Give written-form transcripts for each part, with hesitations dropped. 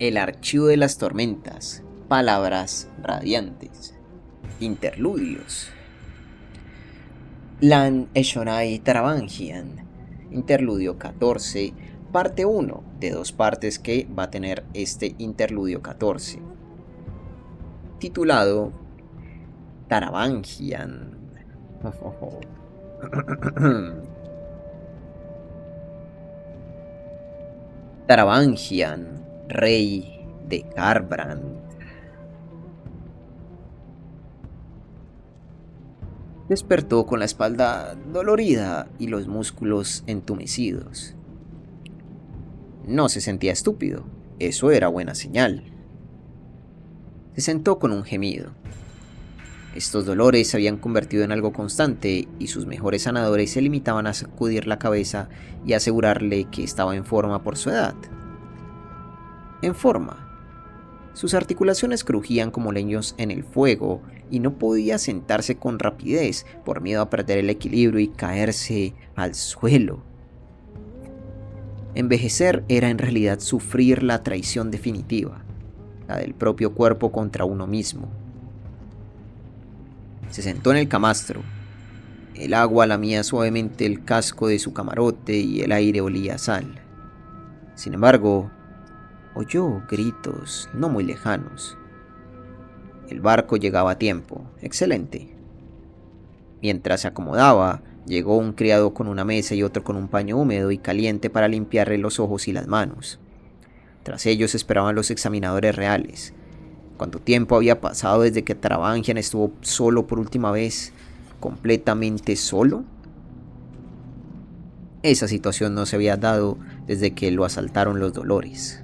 El archivo de las tormentas. Palabras radiantes. Interludios. Lan Eshonai Taravangian. Interludio 14. Parte 1 de 2 partes que va a tener este interludio 14. Titulado Taravangian. Taravangian, rey de Garbrand. Despertó con la espalda dolorida y los músculos entumecidos. No se sentía estúpido, eso era buena señal. Se sentó con un gemido. Estos dolores se habían convertido en algo constante y sus mejores sanadores se limitaban a sacudir la cabeza y asegurarle que estaba en forma por su edad. En forma. Sus articulaciones crujían como leños en el fuego y no podía sentarse con rapidez por miedo a perder el equilibrio y caerse al suelo. Envejecer era en realidad sufrir la traición definitiva, la del propio cuerpo contra uno mismo. Se sentó en el camastro. El agua lamía suavemente el casco de su camarote y el aire olía a sal. Sin embargo, oyó gritos no muy lejanos. El barco llegaba a tiempo. Excelente. Mientras se acomodaba, llegó un criado con una mesa y otro con un paño húmedo y caliente para limpiarle los ojos y las manos. Tras ellos esperaban los examinadores reales. ¿Cuánto tiempo había pasado desde que Taravangian estuvo solo por última vez? ¿Completamente solo? Esa situación no se había dado desde que lo asaltaron los dolores.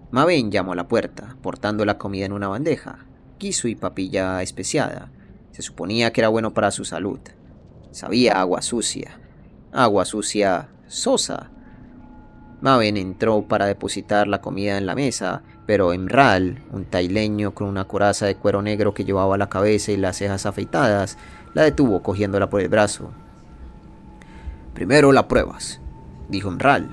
Maven llamó a la puerta, portando la comida en una bandeja, guiso y papilla especiada. Se suponía que era bueno para su salud. Sabía agua sucia sosa. Maven entró para depositar la comida en la mesa, pero Emral, un taileño con una coraza de cuero negro que llevaba la cabeza y las cejas afeitadas, la detuvo cogiéndola por el brazo. «Primero la pruebas», dijo Emral.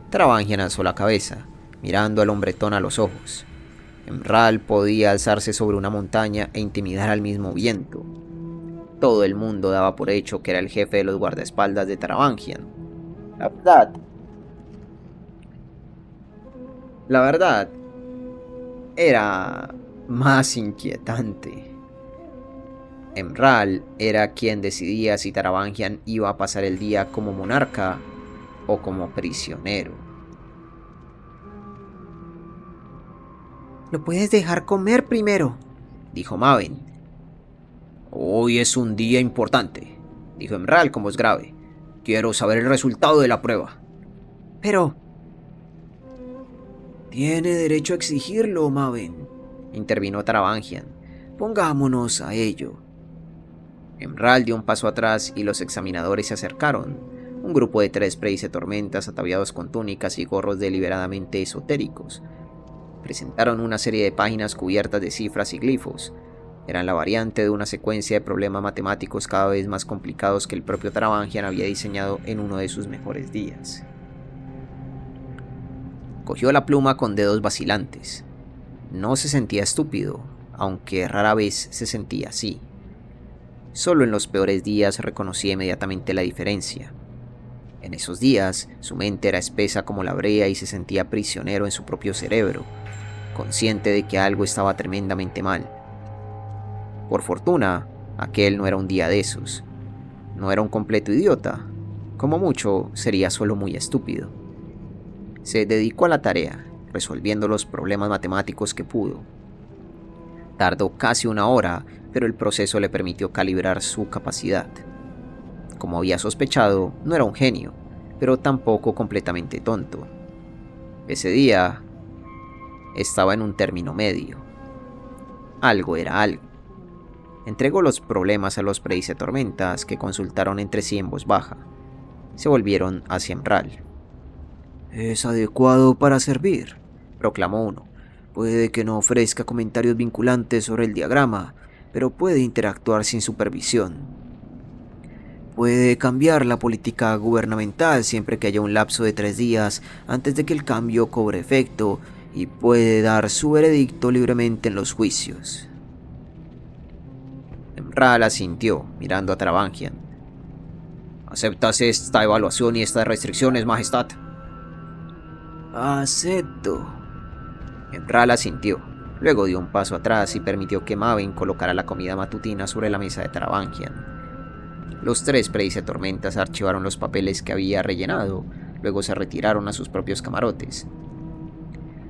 Taravangian alzó la cabeza, mirando al hombretón a los ojos. Emral podía alzarse sobre una montaña e intimidar al mismo viento. Todo el mundo daba por hecho que era el jefe de los guardaespaldas de Taravangian. La verdad, era más inquietante. Emral era quien decidía si Taravangian iba a pasar el día como monarca o como prisionero. «¿Lo puedes dejar comer primero?», dijo Maven. «Hoy es un día importante», dijo Emral con voz grave. «Quiero saber el resultado de la prueba». «Pero...» «Tiene derecho a exigirlo, Maven», intervino Taravangian. «Pongámonos a ello». Emral dio un paso atrás y los examinadores se acercaron. Un grupo de 3 tormentas ataviados con túnicas y gorros deliberadamente esotéricos. Presentaron una serie de páginas cubiertas de cifras y glifos. Eran la variante de una secuencia de problemas matemáticos cada vez más complicados que el propio Taravangian había diseñado en uno de sus mejores días. Cogió la pluma con dedos vacilantes. No se sentía estúpido, aunque rara vez se sentía así. Solo en los peores días reconocía inmediatamente la diferencia. En esos días, su mente era espesa como la brea y se sentía prisionero en su propio cerebro, consciente de que algo estaba tremendamente mal. Por fortuna, aquel no era un día de esos. No era un completo idiota. Como mucho, sería solo muy estúpido. Se dedicó a la tarea, resolviendo los problemas matemáticos que pudo. Tardó casi 1 hora, pero el proceso le permitió calibrar su capacidad. Como había sospechado, no era un genio, pero tampoco completamente tonto. Ese día estaba en un término medio. Algo era algo. Entregó los problemas a los tormentas que consultaron entre sí en voz baja. Se volvieron hacia Emral. «Es adecuado para servir», proclamó uno. «Puede que no ofrezca comentarios vinculantes sobre el diagrama, pero puede interactuar sin supervisión». Puede cambiar la política gubernamental siempre que haya un lapso de 3 días antes de que el cambio cobre efecto y puede dar su veredicto libremente en los juicios. Emral asintió, mirando a Travangian. ¿Aceptas esta evaluación y estas restricciones, Majestad? Acepto. Emral asintió. Luego dio un paso atrás y permitió que Maven colocara la comida matutina sobre la mesa de Travangian. Los tres tormentas archivaron los papeles que había rellenado, luego se retiraron a sus propios camarotes.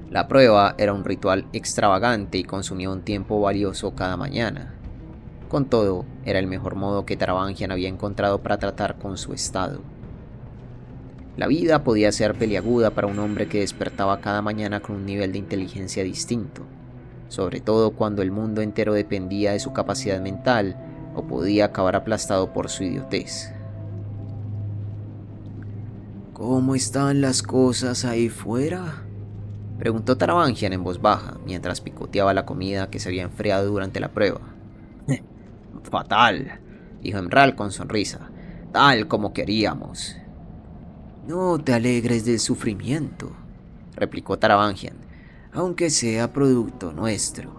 La prueba era un ritual extravagante y consumía un tiempo valioso cada mañana. Con todo, era el mejor modo que Travangian había encontrado para tratar con su estado. La vida podía ser peliaguda para un hombre que despertaba cada mañana con un nivel de inteligencia distinto, sobre todo cuando el mundo entero dependía de su capacidad mental o podía acabar aplastado por su idiotez. ¿Cómo están las cosas ahí fuera?, preguntó Travangian en voz baja, mientras picoteaba la comida que se había enfriado durante la prueba. Fatal, dijo Emral con sonrisa, tal como queríamos. No te alegres del sufrimiento, replicó Travangian, aunque sea producto nuestro.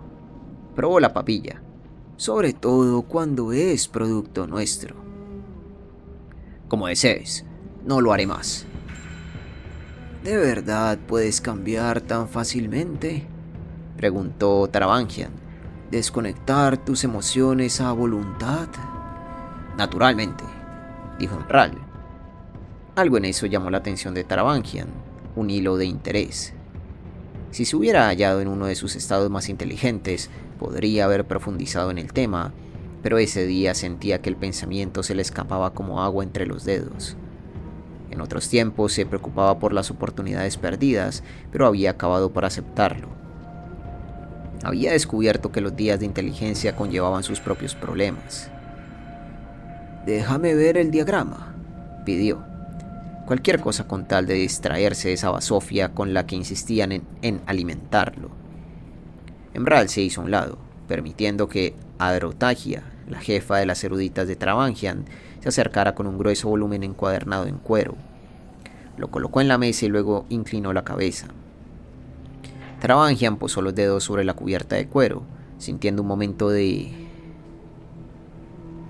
Probó la papilla, sobre todo cuando es producto nuestro. Como desees, no lo haré más. ¿De verdad puedes cambiar tan fácilmente?, preguntó Travangian. ¿Desconectar tus emociones a voluntad? Naturalmente, dijo Emral. Algo en eso llamó la atención de Travangian, un hilo de interés. Si se hubiera hallado en uno de sus estados más inteligentes, podría haber profundizado en el tema, pero ese día sentía que el pensamiento se le escapaba como agua entre los dedos. En otros tiempos se preocupaba por las oportunidades perdidas, pero había acabado por aceptarlo. Había descubierto que los días de inteligencia conllevaban sus propios problemas. «Déjame ver el diagrama», pidió. Cualquier cosa con tal de distraerse de esa basofia con la que insistían en alimentarlo. Emral se hizo a un lado, permitiendo que Adrotagia, la jefa de las eruditas de Travangian, se acercara con un grueso volumen encuadernado en cuero. Lo colocó en la mesa y luego inclinó la cabeza. Travangian posó los dedos sobre la cubierta de cuero, sintiendo un momento de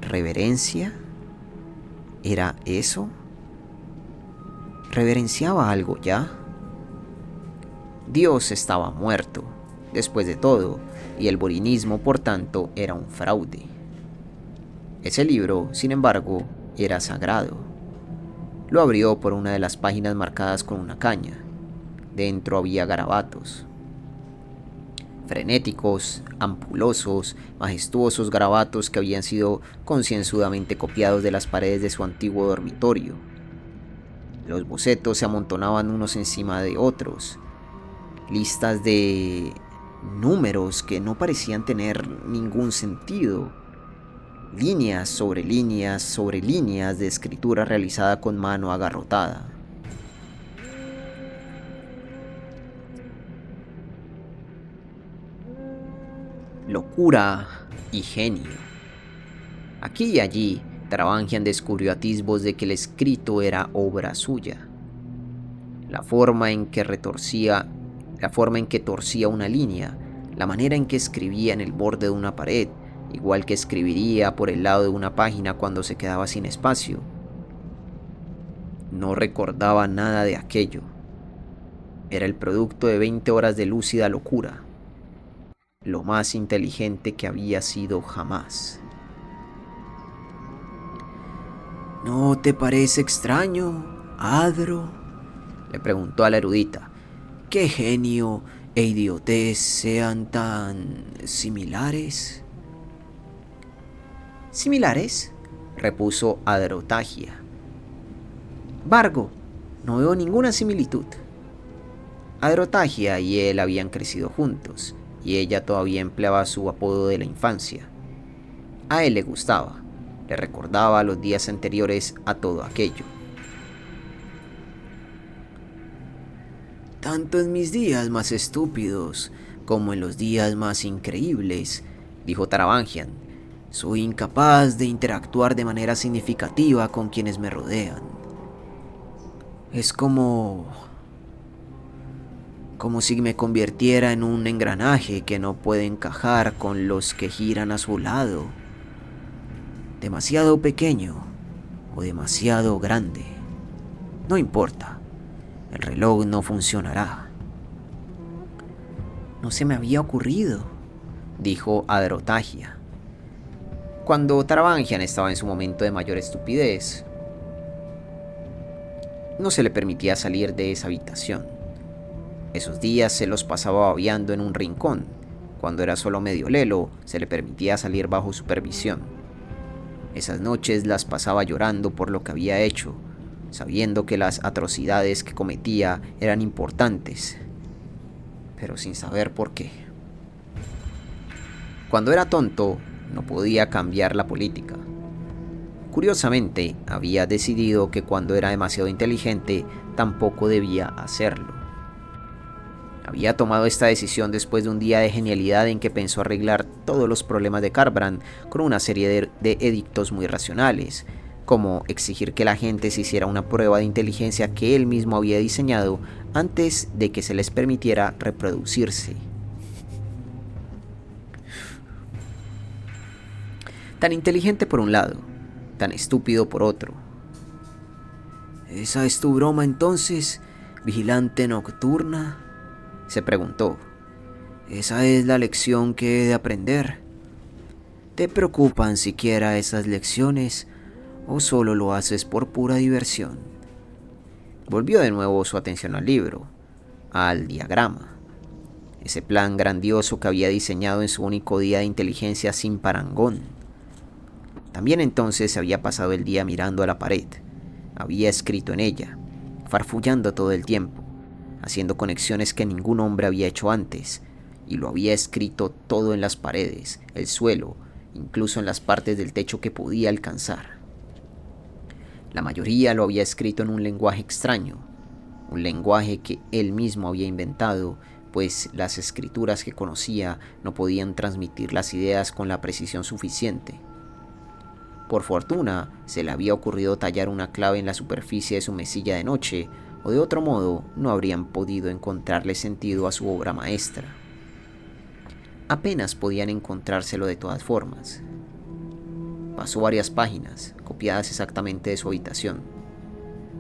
reverencia. ¿Era eso? ¿Reverenciaba algo ya? Dios estaba muerto, después de todo, y el borinismo, por tanto, era un fraude. Ese libro, sin embargo, era sagrado. Lo abrió por una de las páginas marcadas con una caña. Dentro había garabatos. Frenéticos, ampulosos, majestuosos garabatos que habían sido concienzudamente copiados de las paredes de su antiguo dormitorio. Los bocetos se amontonaban unos encima de otros. Listas de números que no parecían tener ningún sentido. Líneas sobre líneas sobre líneas de escritura realizada con mano agarrotada. Locura y genio. Aquí y allí, Travangian descubrió atisbos de que el escrito era obra suya. La forma en que torcía una línea, la manera en que escribía en el borde de una pared, igual que escribiría por el lado de una página cuando se quedaba sin espacio. No recordaba nada de aquello. Era el producto de 20 horas de lúcida locura. Lo más inteligente que había sido jamás. ¿No te parece extraño, Adro?, le preguntó a la erudita, ¿qué genio e idiotez sean tan similares? ¿Similares?, repuso Adrotagia. Vargo, no veo ninguna similitud. Adrotagia y él habían crecido juntos, y ella todavía empleaba su apodo de la infancia. A él le gustaba, le recordaba los días anteriores a todo aquello. Tanto en mis días más estúpidos como en los días más increíbles, dijo Travangian, Soy incapaz de interactuar de manera significativa con quienes me rodean. Es como si me convirtiera en un engranaje que no puede encajar con los que giran a su lado. Demasiado pequeño o demasiado grande. No importa, el reloj no funcionará. No se me había ocurrido, dijo Adrotagia. Cuando Taravangian estaba en su momento de mayor estupidez, no se le permitía salir de esa habitación. Esos días se los pasaba babeando en un rincón. Cuando era solo medio lelo, se le permitía salir bajo supervisión. Esas noches las pasaba llorando por lo que había hecho, sabiendo que las atrocidades que cometía eran importantes, pero sin saber por qué. Cuando era tonto, no podía cambiar la política. Curiosamente, había decidido que cuando era demasiado inteligente, tampoco debía hacerlo. Había tomado esta decisión después de un día de genialidad en que pensó arreglar todos los problemas de Karbrand con una serie de edictos muy racionales, como exigir que la gente se hiciera una prueba de inteligencia que él mismo había diseñado antes de que se les permitiera reproducirse. Tan inteligente por un lado, tan estúpido por otro. ¿Esa es tu broma entonces, vigilante nocturna?, se preguntó. ¿Esa es la lección que he de aprender? ¿Te preocupan siquiera esas lecciones o solo lo haces por pura diversión? Volvió de nuevo su atención al libro, al diagrama, ese plan grandioso que había diseñado en su único día de inteligencia sin parangón. También entonces se había pasado el día mirando a la pared, había escrito en ella, farfullando todo el tiempo, haciendo conexiones que ningún hombre había hecho antes, y lo había escrito todo en las paredes, el suelo, incluso en las partes del techo que podía alcanzar. La mayoría lo había escrito en un lenguaje extraño, un lenguaje que él mismo había inventado, pues las escrituras que conocía no podían transmitir las ideas con la precisión suficiente. Por fortuna, se le había ocurrido tallar una clave en la superficie de su mesilla de noche, o de otro modo no habrían podido encontrarle sentido a su obra maestra. Apenas podían encontrárselo de todas formas. Pasó varias páginas, copiadas exactamente de su habitación.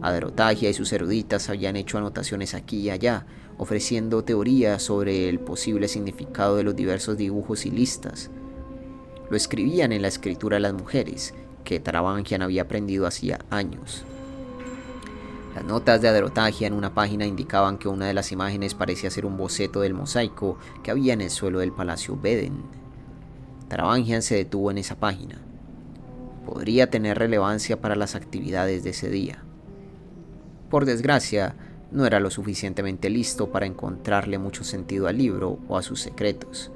Adrotagia y sus eruditas habían hecho anotaciones aquí y allá, ofreciendo teorías sobre el posible significado de los diversos dibujos y listas. Lo escribían en la escritura de las mujeres, que Taravangian había aprendido hacía años. Las notas de Adrotagia en una página indicaban que una de las imágenes parecía ser un boceto del mosaico que había en el suelo del Palacio Beden. Taravangian se detuvo en esa página. Podría tener relevancia para las actividades de ese día. Por desgracia, no era lo suficientemente listo para encontrarle mucho sentido al libro o a sus secretos.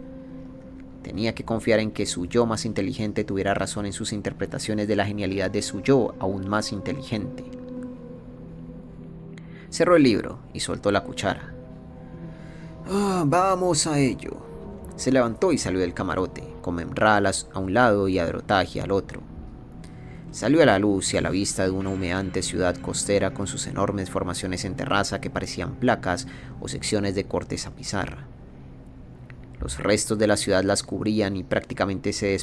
Tenía que confiar en que su yo más inteligente tuviera razón en sus interpretaciones de la genialidad de su yo aún más inteligente. Cerró el libro y soltó la cuchara. Vamos a ello. Se levantó y salió del camarote, con Memral a un lado y Adrotagia al otro. Salió a la luz y a la vista de una humeante ciudad costera con sus enormes formaciones en terraza que parecían placas o secciones de corteza pizarra. Los restos de la ciudad las cubrían y prácticamente se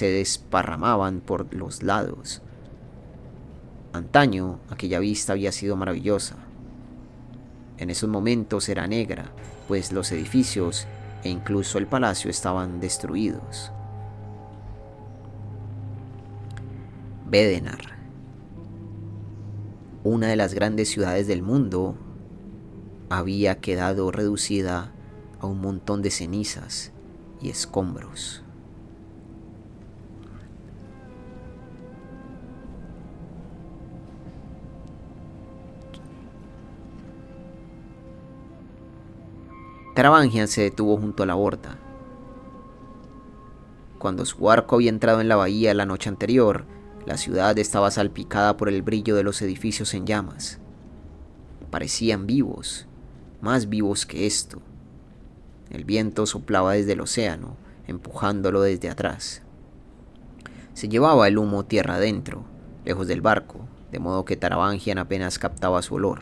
desparramaban por los lados. Antaño, aquella vista había sido maravillosa. En esos momentos era negra, pues los edificios e incluso el palacio estaban destruidos. Bedenar, una de las grandes ciudades del mundo, había quedado reducida a un montón de cenizas y escombros. Taravangian se detuvo junto a la borda. Cuando su barco había entrado en la bahía la noche anterior, la ciudad estaba salpicada por el brillo de los edificios en llamas. Parecían vivos, más vivos que esto. El viento soplaba desde el océano, empujándolo desde atrás. Se llevaba el humo tierra adentro, lejos del barco, de modo que Taravangian apenas captaba su olor.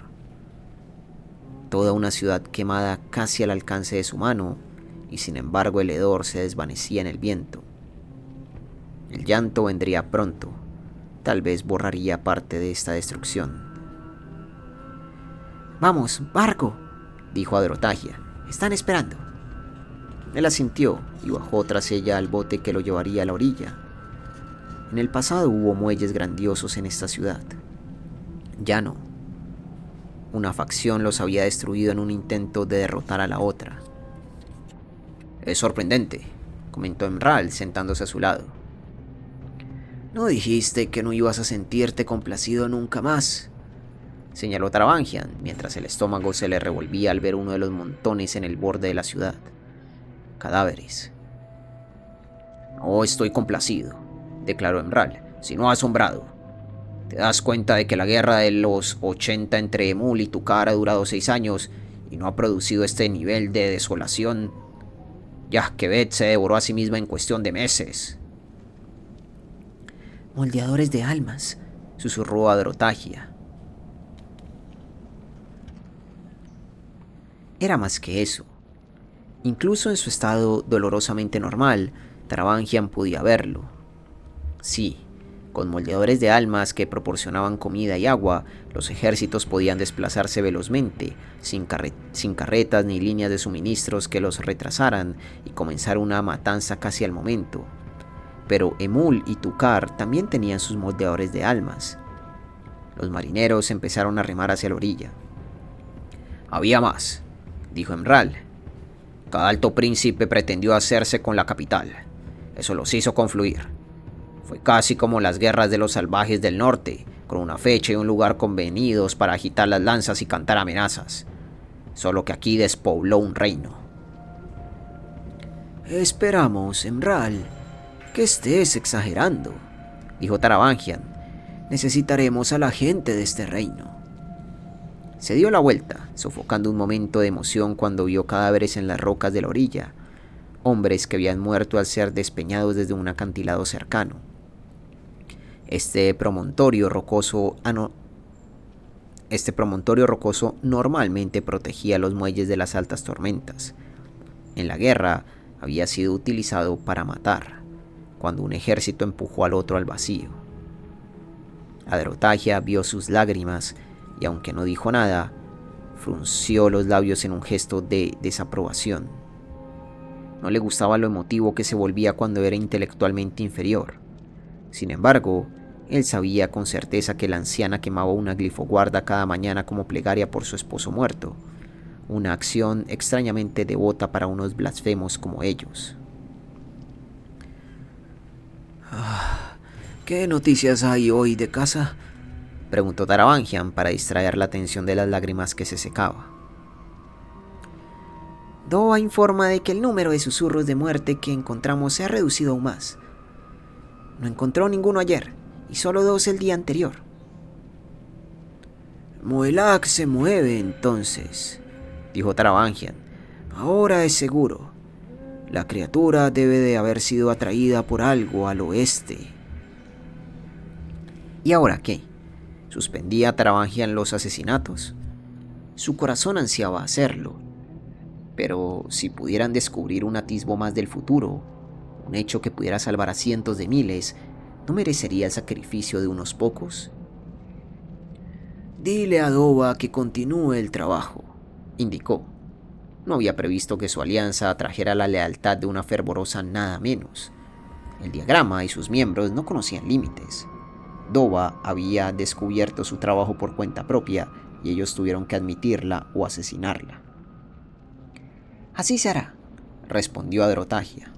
Toda una ciudad quemada casi al alcance de su mano, y sin embargo el hedor se desvanecía en el viento. El llanto vendría pronto, tal vez borraría parte de esta destrucción. «Vamos, barco», dijo Adrotagia. «Están esperando». Él asintió y bajó tras ella al bote que lo llevaría a la orilla. En el pasado hubo muelles grandiosos en esta ciudad. Ya no. Una facción los había destruido en un intento de derrotar a la otra. «Es sorprendente», comentó Emral sentándose a su lado. «¿No dijiste que no ibas a sentirte complacido nunca más?», señaló Taravangian, mientras el estómago se le revolvía al ver uno de los montones en el borde de la ciudad. Cadáveres. «No estoy complacido», declaró Emral, «sino asombrado. ¿Te das cuenta de que la guerra de los 80 entre Emul y Tukar ha durado 6 años y no ha producido este nivel de desolación? Yahkevet se devoró a sí misma en cuestión de meses». «Moldeadores de almas», susurró Adrotagia. Era más que eso. Incluso en su estado dolorosamente normal, Taravangian podía verlo. Sí, con moldeadores de almas que proporcionaban comida y agua, los ejércitos podían desplazarse velozmente, sin carretas ni líneas de suministros que los retrasaran y comenzar una matanza casi al momento. Pero Emul y Tukar también tenían sus moldeadores de almas. Los marineros empezaron a remar hacia la orilla. «Había más», dijo Emral. «Cada alto príncipe pretendió hacerse con la capital. Eso los hizo confluir. Fue casi como las guerras de los salvajes del norte, con una fecha y un lugar convenidos para agitar las lanzas y cantar amenazas. Solo que aquí despobló un reino». «Esperamos, Emral, que estés exagerando», dijo Taravangian. «Necesitaremos a la gente de este reino». Se dio la vuelta, sofocando un momento de emoción cuando vio cadáveres en las rocas de la orilla, hombres que habían muerto al ser despeñados desde un acantilado cercano. Este promontorio rocoso normalmente protegía los muelles de las altas tormentas. En la guerra había sido utilizado para matar, cuando un ejército empujó al otro al vacío. Adrotagia vio sus lágrimas y, aunque no dijo nada, frunció los labios en un gesto de desaprobación. No le gustaba lo emotivo que se volvía cuando era intelectualmente inferior. Sin embargo, él sabía con certeza que la anciana quemaba una glifoguarda cada mañana como plegaria por su esposo muerto, una acción extrañamente devota para unos blasfemos como ellos. «¿Qué noticias hay hoy de casa?», preguntó Taravangian para distraer la atención de las lágrimas que se secaba. «Doa informa de que el número de susurros de muerte que encontramos se ha reducido aún más. No encontró ninguno ayer, y solo 2 el día anterior». «Moelak se mueve entonces», dijo Taravangian. «Ahora es seguro. La criatura debe de haber sido atraída por algo al oeste». ¿Y ahora qué? ¿Suspendía Taravangian los asesinatos? Su corazón ansiaba hacerlo. Pero si pudieran descubrir un atisbo más del futuro, un hecho que pudiera salvar a cientos de miles, ¿no merecería el sacrificio de unos pocos? «Dile a Doba que continúe el trabajo», indicó. No había previsto que su alianza atrajera la lealtad de una fervorosa nada menos. El diagrama y sus miembros no conocían límites. Doba había descubierto su trabajo por cuenta propia y ellos tuvieron que admitirla o asesinarla. «Así se hará», respondió Adrotagia.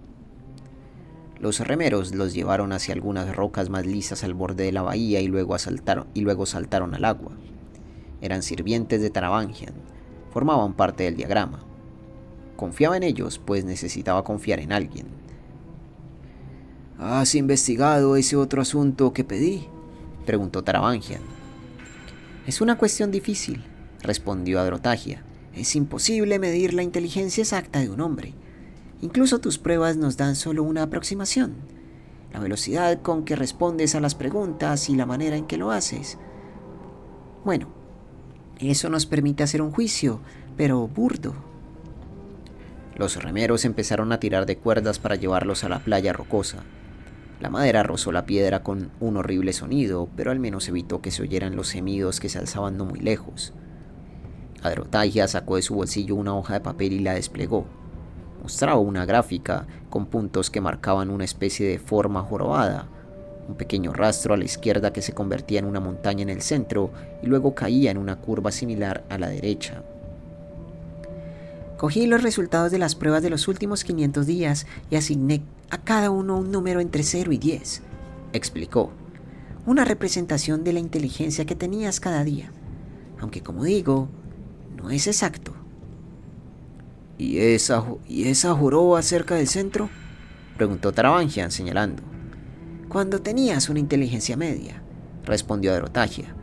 Los remeros los llevaron hacia algunas rocas más lisas al borde de la bahía y luego saltaron al agua. Eran sirvientes de Taravangian, formaban parte del diagrama. Confiaba en ellos, pues necesitaba confiar en alguien. «¿Has investigado ese otro asunto que pedí?», preguntó Taravangian. «Es una cuestión difícil», respondió Adrotagia. «Es imposible medir la inteligencia exacta de un hombre. Incluso tus pruebas nos dan solo una aproximación. la velocidad con que respondes a las preguntas y la manera en que lo haces. Bueno, eso nos permite hacer un juicio, pero burdo. Los remeros empezaron a tirar de cuerdas para llevarlos a la playa rocosa. La madera rozó la piedra con un horrible sonido, pero al menos evitó que se oyeran los gemidos que se alzaban no muy lejos. Adrotagia sacó de su bolsillo una hoja de papel y la desplegó. Mostraba una gráfica con puntos que marcaban una especie de forma jorobada, un pequeño rastro a la izquierda que se convertía en una montaña en el centro y luego caía en una curva similar a la derecha. Cogí los resultados de las pruebas de los últimos 500 días y asigné a cada uno un número entre 0 y 10, explicó. Una representación de la inteligencia que tenías cada día, aunque como digo, no es exacto. ¿Y esa joroba cerca del centro?, preguntó Taravangian señalando. Cuando tenías una inteligencia media, respondió Adrotagia.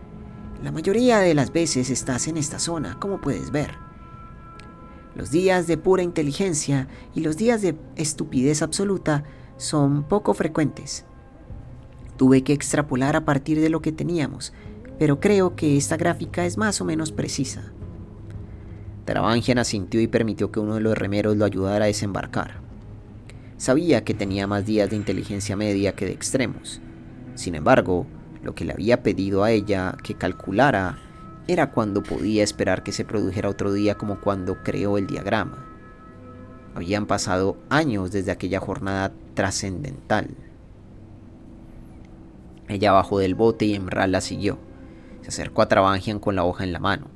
La mayoría de las veces estás en esta zona, como puedes ver. Los días de pura inteligencia y los días de estupidez absoluta son poco frecuentes. Tuve que extrapolar a partir de lo que teníamos, pero creo que esta gráfica es más o menos precisa. Taravangian asintió y permitió que uno de los remeros lo ayudara a desembarcar. Sabía que tenía más días de inteligencia media que de extremos. Sin embargo, lo que le había pedido a ella que calculara era cuando podía esperar que se produjera otro día como cuando creó el diagrama. Habían pasado años desde aquella jornada trascendental. Ella bajó del bote y Emral la siguió. Se acercó a Taravangian con la hoja en la mano.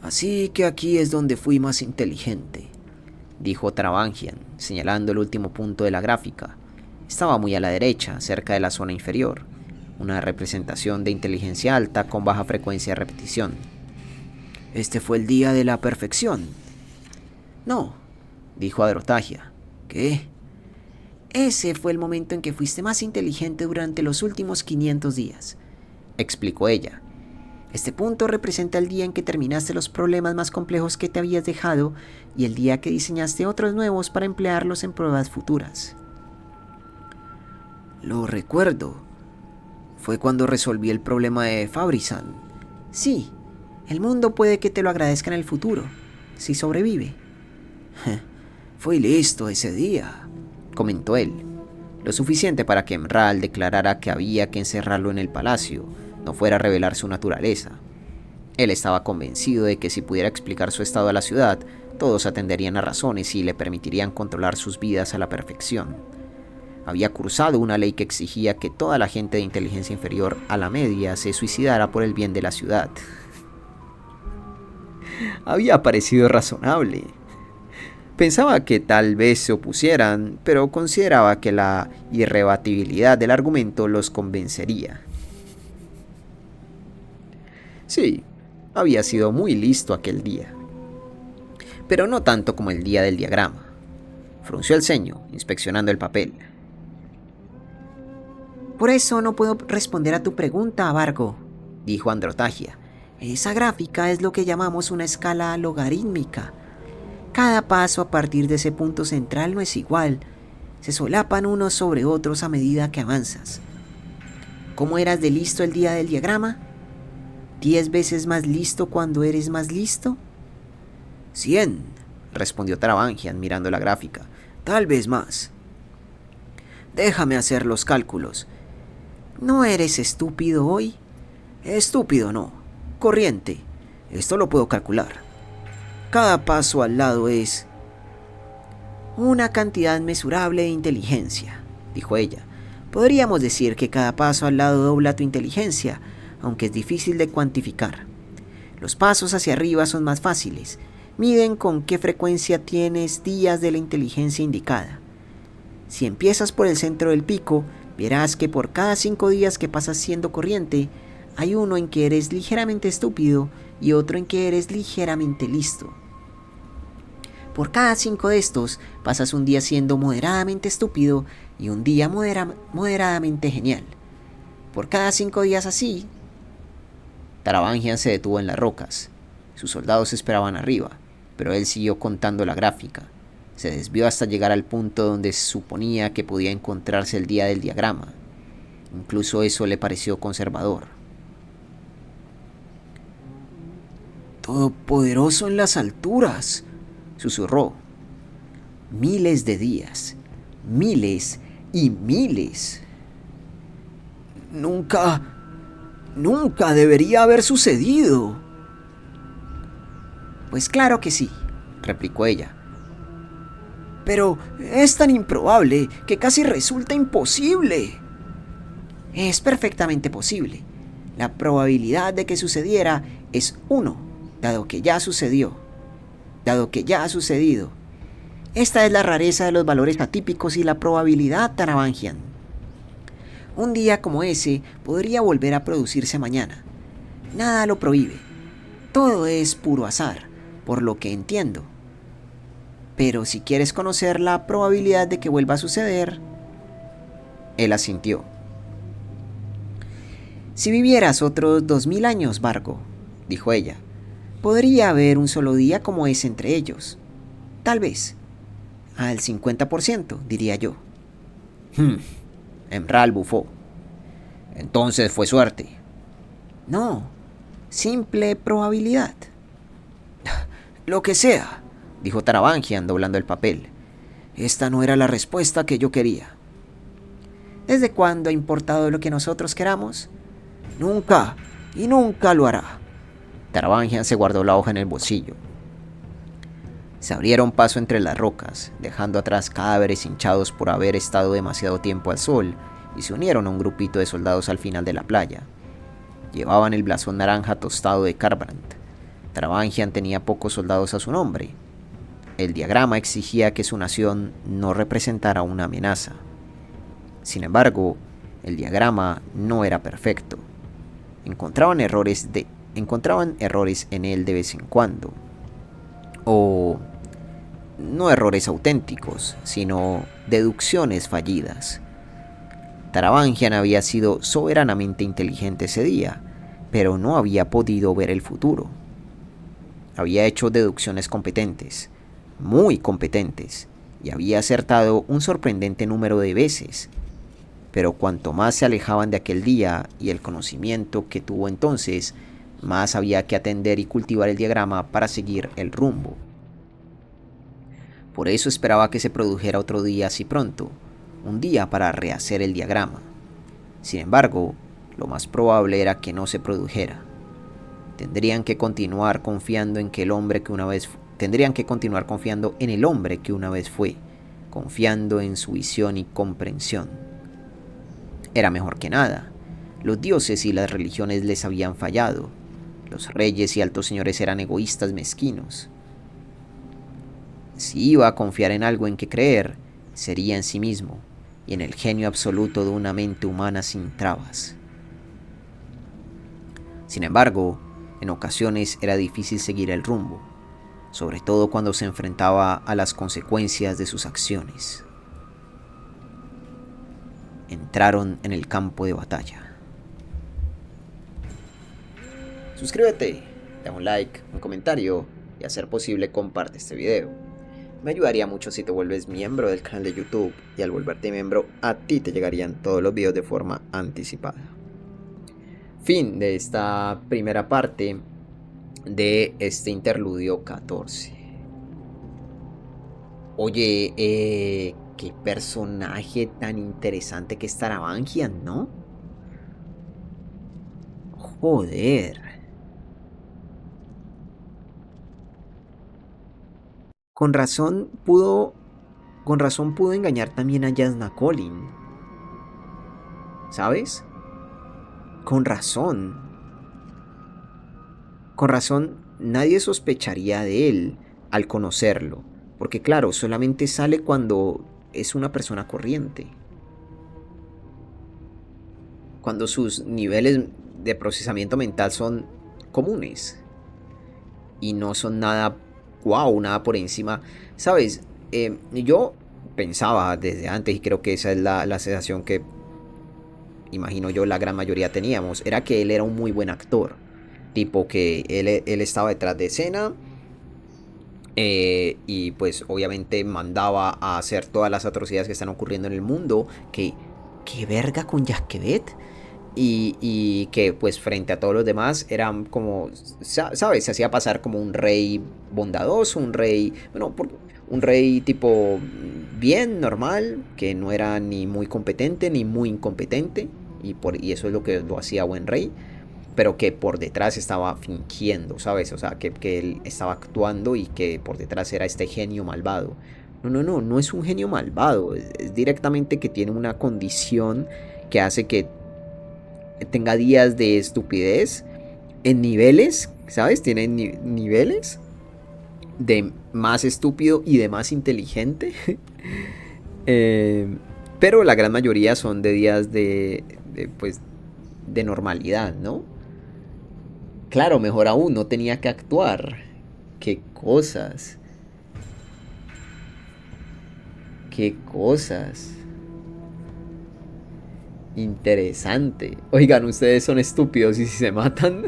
Así que aquí es donde fui más inteligente, dijo Taravangian, señalando el último punto de la gráfica. Estaba muy a la derecha, cerca de la zona inferior, una representación de inteligencia alta con baja frecuencia de repetición. ¿Este fue el día de la perfección? No, dijo Adrotagia. ¿Qué? Ese fue el momento en que fuiste más inteligente durante los últimos 500 días, explicó ella. Este punto representa el día en que terminaste los problemas más complejos que te habías dejado y el día que diseñaste otros nuevos para emplearlos en pruebas futuras. Lo recuerdo. Fue cuando resolví el problema de Fabrizan. Sí, el mundo puede que te lo agradezca en el futuro, si sobrevive. Fui listo ese día, comentó él. Lo suficiente para que Emral declarara que había que encerrarlo en el palacio, no fuera a revelar su naturaleza. Él estaba convencido de que si pudiera explicar su estado a la ciudad, todos atenderían a razones y le permitirían controlar sus vidas a la perfección. Había cursado una ley que exigía que toda la gente de inteligencia inferior a la media se suicidara por el bien de la ciudad. Había parecido razonable. Pensaba que tal vez se opusieran, pero consideraba que la irrebatibilidad del argumento los convencería. Sí, había sido muy listo aquel día, pero no tanto como el día del diagrama. Frunció el ceño, inspeccionando el papel. Por eso no puedo responder a tu pregunta, Vargo, dijo Androtagia. Esa gráfica es lo que llamamos una escala logarítmica. Cada paso a partir de ese punto central no es igual. Se solapan unos sobre otros a medida que avanzas. ¿Cómo eras de listo el día del diagrama? ¿10 veces más listo cuando eres más listo? 100, respondió Taravangian mirando la gráfica. Tal vez más. Déjame hacer los cálculos. ¿No eres estúpido hoy? Estúpido no. Corriente. Esto lo puedo calcular. Cada paso al lado es una cantidad mesurable de inteligencia, dijo ella. Podríamos decir que cada paso al lado dobla tu inteligencia, aunque es difícil de cuantificar. Los pasos hacia arriba son más fáciles. Miden con qué frecuencia tienes días de la inteligencia indicada. Si empiezas por el centro del pico, verás que por cada 5 días que pasas siendo corriente, hay uno en que eres ligeramente estúpido y otro en que eres ligeramente listo. Por cada 5 de estos, pasas un día siendo moderadamente estúpido y un día moderadamente genial. Por cada 5 días así, Taravangian se detuvo en las rocas. Sus soldados esperaban arriba, pero él siguió contando la gráfica. Se desvió hasta llegar al punto donde se suponía que podía encontrarse el día del diagrama. Incluso eso le pareció conservador. «Todopoderoso en las alturas», susurró. «Miles de días, miles y miles. Nunca debería haber sucedido». «Pues claro que sí», replicó ella. «Pero es tan improbable que casi resulta imposible». «Es perfectamente posible. La probabilidad de que sucediera es 1, dado que ya sucedió. Dado que ya ha sucedido. Esta es la rareza de los valores atípicos y la probabilidad Taravangian. Un día como ese podría volver a producirse mañana. Nada lo prohíbe. Todo es puro azar, por lo que entiendo. Pero si quieres conocer la probabilidad de que vuelva a suceder...». Él asintió. «Si vivieras otros 2000 años, Vargo», dijo ella, «podría haber un solo día como ese entre ellos. Tal vez. Al 50%, diría yo». Emral bufó. «Entonces fue suerte». «No, simple probabilidad». «Lo que sea», dijo Taravangian doblando el papel. «Esta no era la respuesta que yo quería». «¿Desde cuándo ha importado lo que nosotros queramos?» «Nunca, y nunca lo hará». Taravangian se guardó la hoja en el bolsillo. Se abrieron paso entre las rocas, dejando atrás cadáveres hinchados por haber estado demasiado tiempo al sol, y se unieron a un grupito de soldados al final de la playa. Llevaban el blasón naranja tostado de Karbrandt. Taravangian tenía pocos soldados a su nombre. El diagrama exigía que su nación no representara una amenaza. Sin embargo, el diagrama no era perfecto. Encontraban errores en él de vez en cuando. O no errores auténticos, sino deducciones fallidas. Taravangian había sido soberanamente inteligente ese día, pero no había podido ver el futuro. Había hecho deducciones competentes, muy competentes, y había acertado un sorprendente número de veces. Pero cuanto más se alejaban de aquel día y el conocimiento que tuvo entonces, más había que atender y cultivar el diagrama para seguir el rumbo. Por eso esperaba que se produjera otro día así pronto, un día para rehacer el diagrama. Sin embargo, lo más probable era que no se produjera. Tendrían que continuar confiando en el hombre que una vez fue, confiando en su visión y comprensión. Era mejor que nada. Los dioses y las religiones les habían fallado. Los reyes y altos señores eran egoístas mezquinos. Si iba a confiar en algo en que creer, sería en sí mismo y en el genio absoluto de una mente humana sin trabas. Sin embargo, en ocasiones era difícil seguir el rumbo, sobre todo cuando se enfrentaba a las consecuencias de sus acciones. Entraron en el campo de batalla. Suscríbete, da un like, un comentario y a ser posible comparte este video. Me ayudaría mucho si te vuelves miembro del canal de YouTube y al volverte miembro a ti te llegarían todos los videos de forma anticipada. Fin de esta primera parte de este interludio 14. Oye, qué personaje tan interesante que es Taravangian, ¿no? Joder. Con razón pudo engañar también a Jasna Colin. ¿Sabes? Con razón. Con razón, nadie sospecharía de él al conocerlo. Porque claro, solamente sale cuando es una persona corriente. Cuando sus niveles de procesamiento mental son comunes. Y no son nada nada por encima. ¿Sabes? Yo pensaba desde antes, y creo que esa es la sensación que imagino yo la gran mayoría teníamos, era que él era un muy buen actor. Tipo que él estaba detrás de escena, Y pues obviamente mandaba a hacer todas las atrocidades que están ocurriendo en el mundo. Que verga con Jasquebet. Y que pues frente a todos los demás eran como, ¿sabes? Se hacía pasar como un rey bondadoso, un rey, bueno, un rey tipo bien, normal, que no era ni muy competente ni muy incompetente. Y eso es lo que lo hacía buen rey, pero que por detrás estaba fingiendo, ¿sabes? O sea, que él estaba actuando y que por detrás era este genio malvado. No es un genio malvado, es directamente que tiene una condición que hace que tenga días de estupidez en niveles, ¿sabes? Tiene niveles de más estúpido y de más inteligente. eh, pero la gran mayoría son de días pues, de normalidad, ¿no? Claro, mejor aún, no tenía que actuar. Qué cosas, qué cosas. Interesante. Oigan, ustedes son estúpidos y si se matan.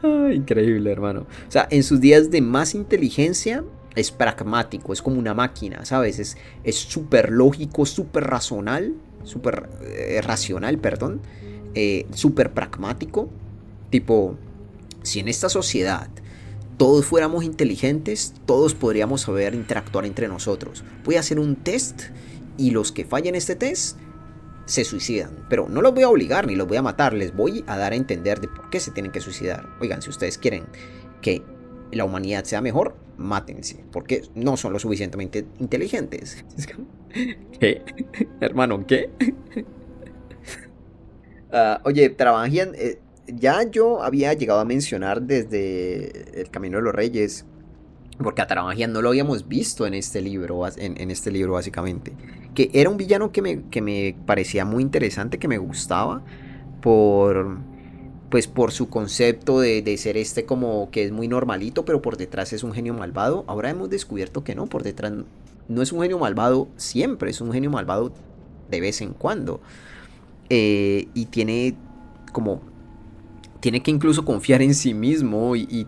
Ah, increíble, hermano. O sea, en sus días de más inteligencia es pragmático, es como una máquina, ¿sabes? Es súper lógico, súper racional, súper racional, perdón, súper pragmático. Tipo, si en esta sociedad todos fuéramos inteligentes, todos podríamos saber interactuar entre nosotros. Voy a hacer un test y los que fallen este test se suicidan. Pero no los voy a obligar ni los voy a matar, les voy a dar a entender de por qué se tienen que suicidar. Oigan, si ustedes quieren que la humanidad sea mejor, mátense, porque no son lo suficientemente inteligentes. ¿Qué? Hermano, ¿qué? Oye, trabajan. Ya yo había llegado a mencionar desde El Camino de los Reyes, porque a Trabajian no lo habíamos visto en este libro, en este libro básicamente. Que era un villano que me parecía muy interesante, que me gustaba, por, pues por su concepto de ser este como que es muy normalito, pero por detrás es un genio malvado. Ahora hemos descubierto que no, por detrás no es un genio malvado siempre, es un genio malvado de vez en cuando. Y tiene como tiene que incluso confiar en sí mismo y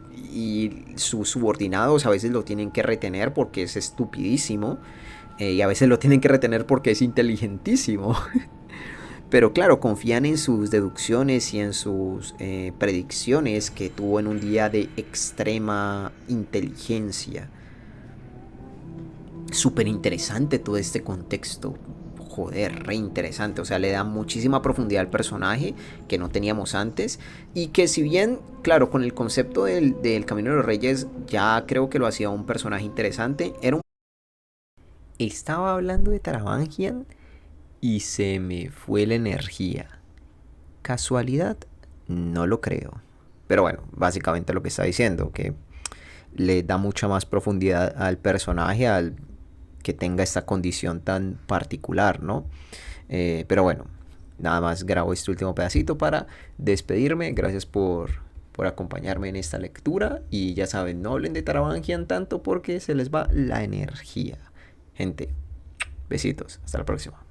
sus subordinados a veces lo tienen que retener porque es estupidísimo y a veces lo tienen que retener porque es inteligentísimo. Pero claro, confían en sus deducciones y en sus predicciones que tuvo en un día de extrema inteligencia. Súper interesante todo este contexto. Joder, re interesante. O sea, le da muchísima profundidad al personaje que no teníamos antes. Y que si bien, claro, con el concepto del Camino de los Reyes ya creo que lo hacía un personaje interesante. Estaba hablando de Taravangian y se me fue la energía. ¿Casualidad? No lo creo. Pero bueno, básicamente lo que está diciendo, que le da mucha más profundidad al personaje, al que tenga esta condición tan particular, ¿no? Pero bueno, nada más grabo este último pedacito para despedirme. Gracias por acompañarme en esta lectura. Y ya saben, no hablen de Taravangian tanto porque se les va la energía. Gente, besitos. Hasta la próxima.